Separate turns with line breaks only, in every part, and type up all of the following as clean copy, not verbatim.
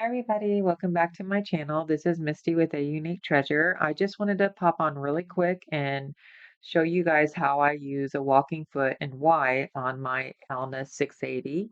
Everybody, welcome back to my channel. This is Misty with a Unique Treasure. I just wanted to pop on really quick and show you guys how I use a walking foot and why on my Alna 680.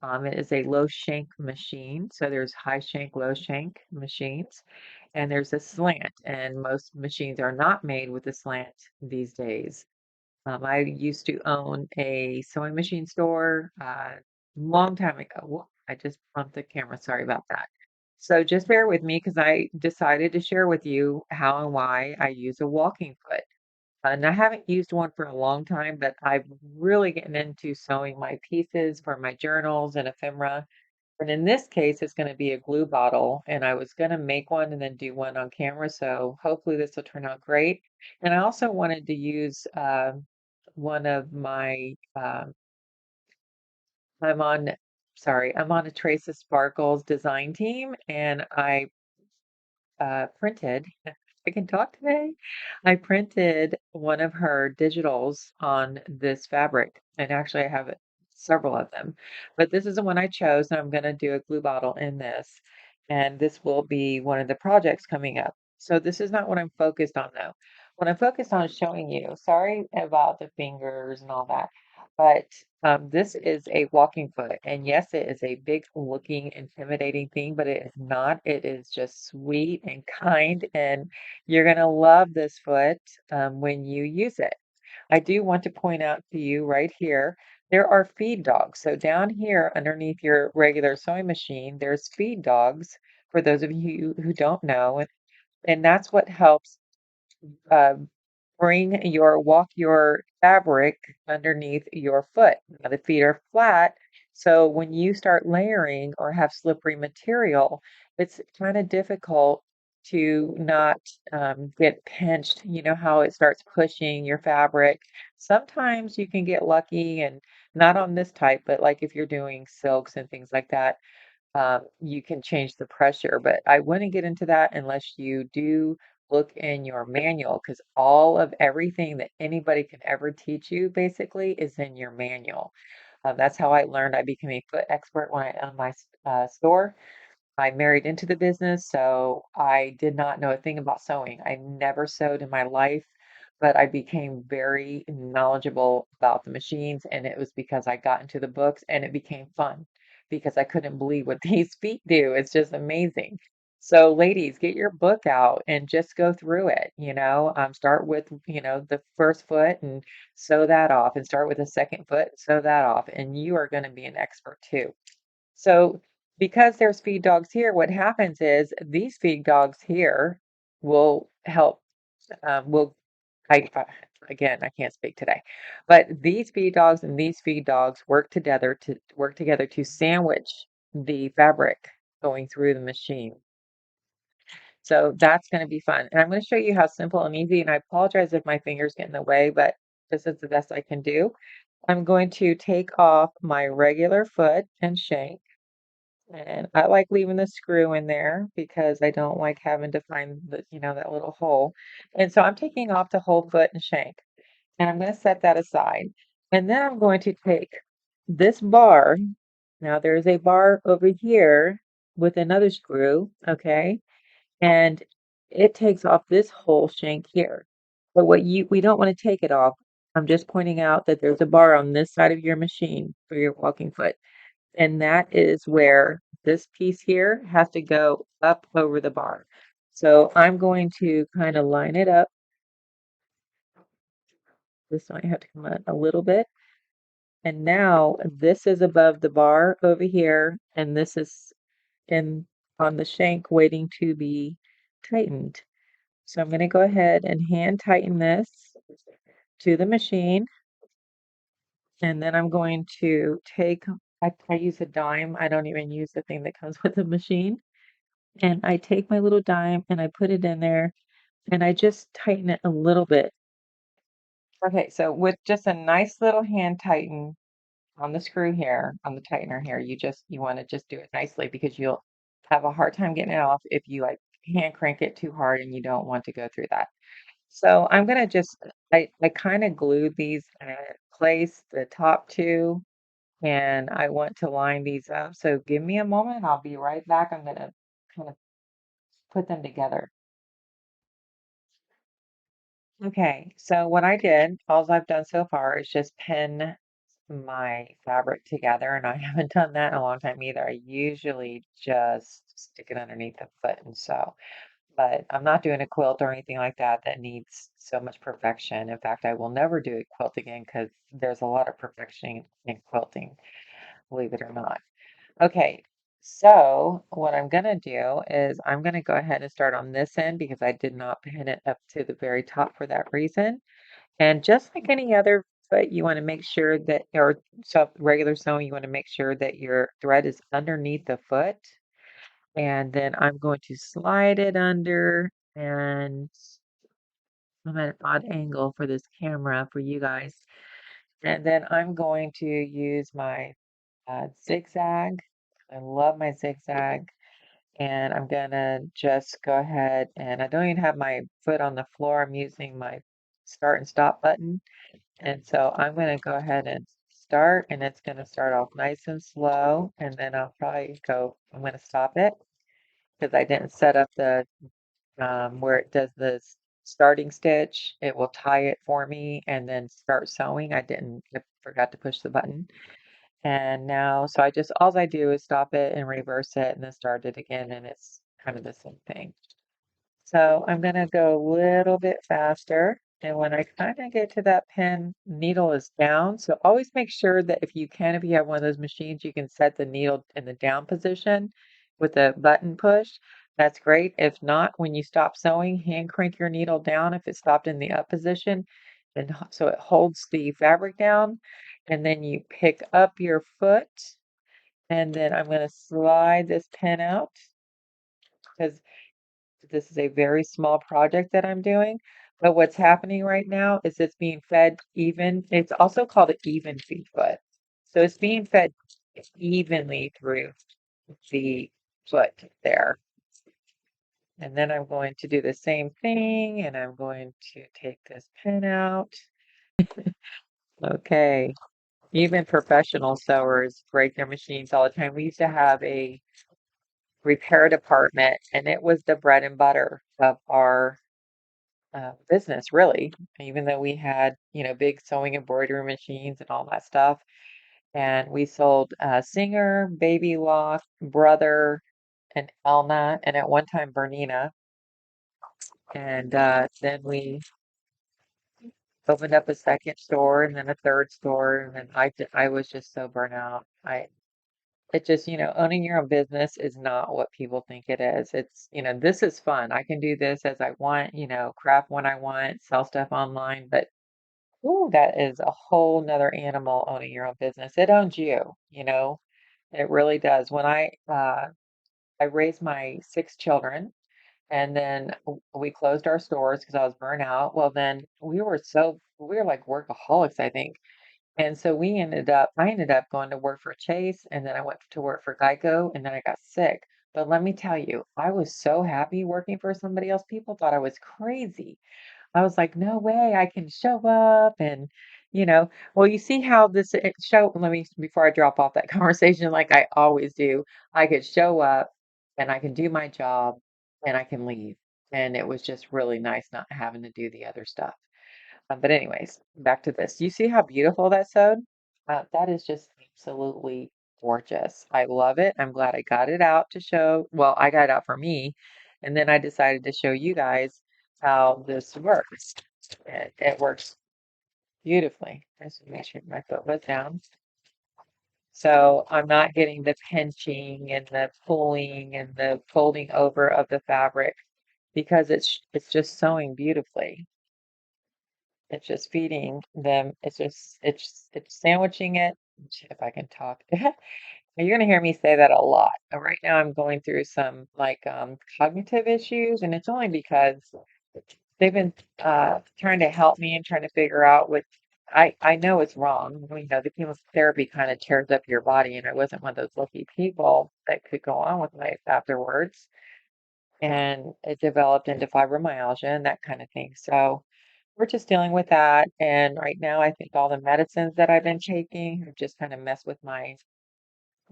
It is a low shank machine. So there's high shank, low shank machines, and there's a slant, and most machines are not made with a slant these days. I used to own a sewing machine store long time ago. I just bumped the camera. Sorry about that. So just bear with me because I decided to share with you how and why I use a walking foot. And I haven't used one for a long time, but I've really gotten into sewing my pieces for my journals and ephemera. And in this case, it's going to be a glue bottle, and I was going to make one and then do one on camera. So hopefully this will turn out great. And I also wanted to use one of my, I'm on, sorry, I'm on a Trace of Sparkles design team, and I printed, I can talk today. I printed one of her digitals on this fabric, and actually I have several of them, but this is the one I chose, and I'm going to do a glue bottle in this, and this will be one of the projects coming up. So this is not what I'm focused on though. What I'm focused on is showing you, sorry about the fingers and all that, but this is a walking foot, and yes, it is a big looking, intimidating thing, but it is not. It is just sweet and kind, and you're going to love this foot when you use it. I do want to point out to you right here, there are feed dogs. So down here underneath your regular sewing machine, there's feed dogs for those of you who don't know, and that's what helps uh, walk your fabric underneath your foot. Now, the feet are flat, so when you start layering or have slippery material, it's kind of difficult to not get pinched. You know how it starts pushing your fabric. Sometimes you can get lucky, and not on this type, but like if you're doing silks and things like that, you can change the pressure, but I wouldn't get into that unless you do look in your manual because all of everything that anybody can ever teach you basically is in your manual. That's how I learned. I became a foot expert when I owned my store. I married into the business, so I did not know a thing about sewing. I never sewed in my life, but I became very knowledgeable about the machines, and it was because I got into the books and it became fun because I couldn't believe what these feet do. It's just amazing. So, ladies, get your book out and just go through it. Start with, the first foot and sew that off, and start with the second foot, sew that off, and you are going to be an expert too. So, because there's feed dogs here, what happens is these feed dogs here will help, will, again, I can't speak today, but these feed dogs and these feed dogs work together to sandwich the fabric going through the machine. So that's going to be fun. And I'm going to show you how simple and easy, and I apologize if my fingers get in the way, but this is the best I can do. I'm going to take off my regular foot and shank. And I like leaving the screw in there because I don't like having to find that little hole. And so I'm taking off the whole foot and shank, and I'm going to set that aside. And then I'm going to take this bar. Now there's a bar over here with another screw, okay? And it takes off this whole shank here. But we don't want to take it off. I'm just pointing out that there's a bar on this side of your machine for your walking foot. And that is where this piece here has to go up over the bar. So I'm going to kind of line it up. This might have to come out a little bit. And now this is above the bar over here, and this is in on the shank waiting to be tightened. So I'm going to go ahead and hand tighten this to the machine. And then I'm going to I use a dime. I don't even use the thing that comes with the machine. And I take my little dime and I put it in there and I just tighten it a little bit. Okay, so with just a nice little hand tighten on the screw here, on the tightener here, you want to just do it nicely because you'll have a hard time getting it off if you like hand crank it too hard and you don't want to go through that. So I'm gonna just I kind of glued these in place, the top two, and I want to line these up. So give me a moment. I'll be right back. I'm going to kind of put them together. Okay, so what I did, all I've done so far is just pin my fabric together, and I haven't done that in a long time either. I usually just stick it underneath the foot and sew, but I'm not doing a quilt or anything like that that needs so much perfection. In fact, I will never do a quilt again because there's a lot of perfection in quilting, believe it or not. Okay, so what I'm gonna do is I'm gonna go ahead and start on this end because I did not pin it up to the very top for that reason. And just like any other foot, you want to make sure that, or regular sewing, you want to make sure that your thread is underneath the foot. And then I'm going to slide it under, and I'm at an odd angle for this camera for you guys. And then I'm going to use my zigzag. I love my zigzag. And I'm gonna just go ahead, and I don't even have my foot on the floor. I'm using my start and stop button. And so I'm going to go ahead and start, and it's going to start off nice and slow. And then I'll probably go, I'm going to stop it because I didn't set up the where it does the starting stitch. It will tie it for me and then start sewing. I forgot to push the button. And now, so all I do is stop it and reverse it and then start it again. And it's kind of the same thing. So I'm going to go a little bit faster. And when I kind of get to that pin, needle is down. So always make sure that if you have one of those machines, you can set the needle in the down position with the button push. That's great. If not, when you stop sewing, hand crank your needle down if it stopped in the up position. And so it holds the fabric down. And then you pick up your foot. And then I'm going to slide this pin out because this is a very small project that I'm doing, but what's happening right now is it's being fed even. It's also called an even feed foot. So it's being fed evenly through the foot there. And then I'm going to do the same thing, and I'm going to take this pin out. Okay. Even professional sewers break their machines all the time. We used to have a repair department, and it was the bread and butter of our business, really, even though we had, big sewing embroidery machines and all that stuff. And we sold Singer, Baby Lock, Brother, and Elna, and at one time Bernina. And then we opened up a second store and then a third store. And then I was just so burnt out. It just, owning your own business is not what people think it is. This is fun. I can do this as I want, craft when I want, sell stuff online, but ooh, that is a whole nother animal owning your own business. It owns you, it really does. When I raised my six children and then we closed our stores because I was burnt out. Well, then we were like workaholics, I think. And so I ended up going to work for Chase and then I went to work for Geico and then I got sick. But let me tell you, I was so happy working for somebody else. People thought I was crazy. I was like, no way, I can show up well, you see how let me, before I drop off that conversation, like I always do, I could show up and I can do my job and I can leave. And it was just really nice not having to do the other stuff. But anyways, back to this. You see how beautiful that sewed? That is just absolutely gorgeous. I love it. I'm glad I got it out to show. Well, I got it out for me, and then I decided to show you guys how this works. It works beautifully. Let's make sure my foot was down. So I'm not getting the pinching and the pulling and the folding over of the fabric because it's just sewing beautifully. It's just feeding them. It's sandwiching it. If I can talk. You're gonna hear me say that a lot. Right now I'm going through some like cognitive issues, and it's only because they've been trying to help me and trying to figure out what I know it's wrong. The chemotherapy kind of tears up your body, and I wasn't one of those lucky people that could go on with life afterwards. And it developed into fibromyalgia and that kind of thing. So we're just dealing with that. And right now, I think all the medicines that I've been taking have just kind of messed with my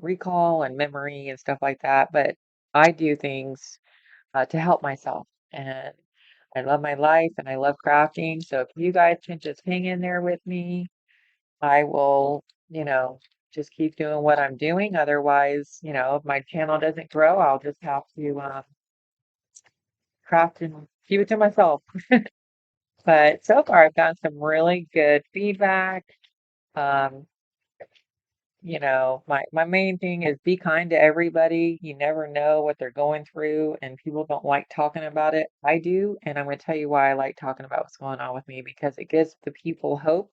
recall and memory and stuff like that. But I do things to help myself. And I love my life and I love crafting. So if you guys can just hang in there with me, I will, just keep doing what I'm doing. Otherwise, if my channel doesn't grow, I'll just have to craft and keep it to myself. But so far, I've gotten some really good feedback. Um, my main thing is be kind to everybody. You never know what they're going through, and people don't like talking about it. I do, and I'm going to tell you why I like talking about what's going on with me because it gives the people hope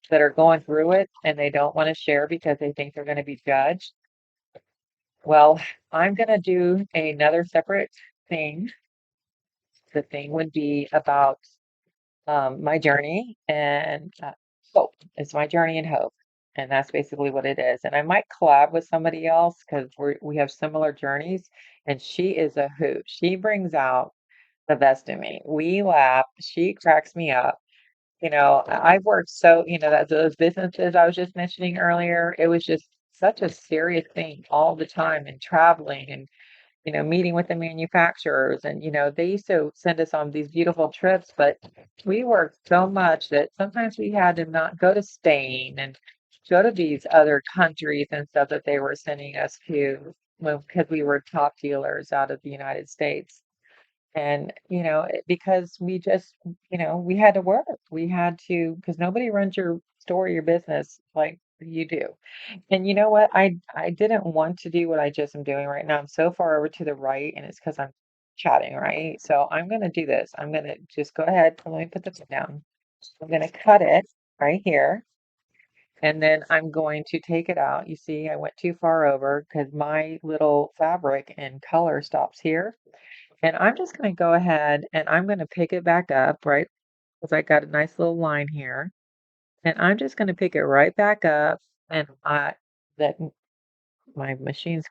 that are going through it and they don't want to share because they think they're going to be judged. Well, I'm going to do another separate thing. The thing would be about my journey and hope. It's my journey and hope. And that's basically what it is. And I might collab with somebody else because we have similar journeys. And she is a hoot. She brings out the best in me. We laugh. She cracks me up. I've worked so, that those businesses I was just mentioning earlier, it was just such a serious thing all the time and traveling and meeting with the manufacturers. And, they used to send us on these beautiful trips, but we worked so much that sometimes we had to not go to Spain and go to these other countries and stuff that they were sending us to because we were top dealers out of the United States. And, because we just, we had to work. We had to, because nobody runs your store, your business like you do. And you know what? I didn't want to do what I just am doing right now. I'm so far over to the right, and it's because I'm chatting, right? So I'm gonna do this. I'm gonna just go ahead. Let me put this down. I'm gonna cut it right here, and then I'm going to take it out. You see, I went too far over because my little fabric and color stops here. And I'm just gonna go ahead and I'm gonna pick it back up, right? Because I got a nice little line here. And I'm just gonna pick it right back up. And that my machine's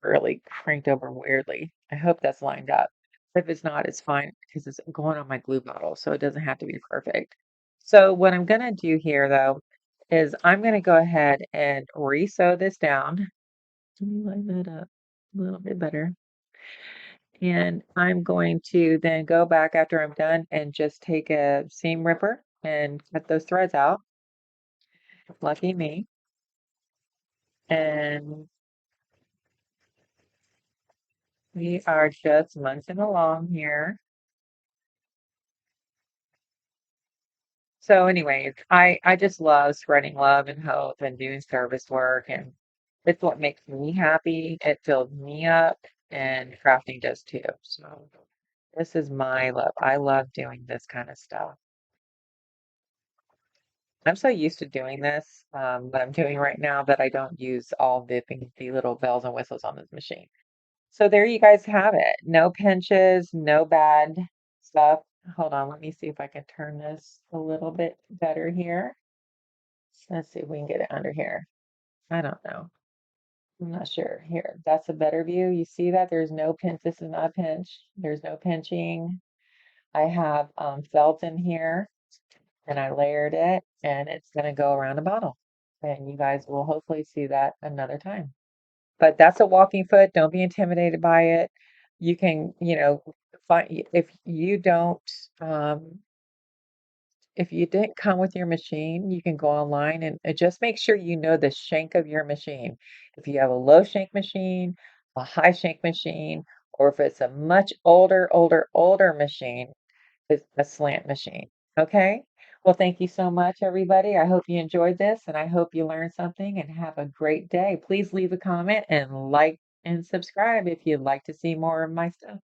really cranked over weirdly. I hope that's lined up. If it's not, it's fine because it's going on my glue bottle, so it doesn't have to be perfect. So what I'm gonna do here though is I'm gonna go ahead and re-sew this down. Let me line that up a little bit better. And I'm going to then go back after I'm done and just take a seam ripper and cut those threads out. Lucky me. And we are just munching along here. So anyways, I just love spreading love and hope and doing service work, and it's what makes me happy. It fills me up, and crafting does too. So this is my love. I love doing this kind of stuff. I'm so used to doing this, what I'm doing right now that I don't use all the little bells and whistles on this machine. So there you guys have it. No pinches, no bad stuff. Hold on, let me see if I can turn this a little bit better here. Let's see if we can get it under here. I don't know. I'm not sure. Here, that's a better view. You see that there's no pinch. This is not a pinch. There's no pinching. I have felt in here and I layered it and it's going to go around a bottle. And you guys will hopefully see that another time. But that's a walking foot. Don't be intimidated by it. You can, find if you don't um if you didn't come with your machine, you can go online and just make sure you know the shank of your machine. If you have a low shank machine, a high shank machine, or if it's a much older machine, it's a slant machine. Okay? Well, thank you so much, everybody. I hope you enjoyed this and I hope you learned something and have a great day. Please leave a comment and like and subscribe if you'd like to see more of my stuff.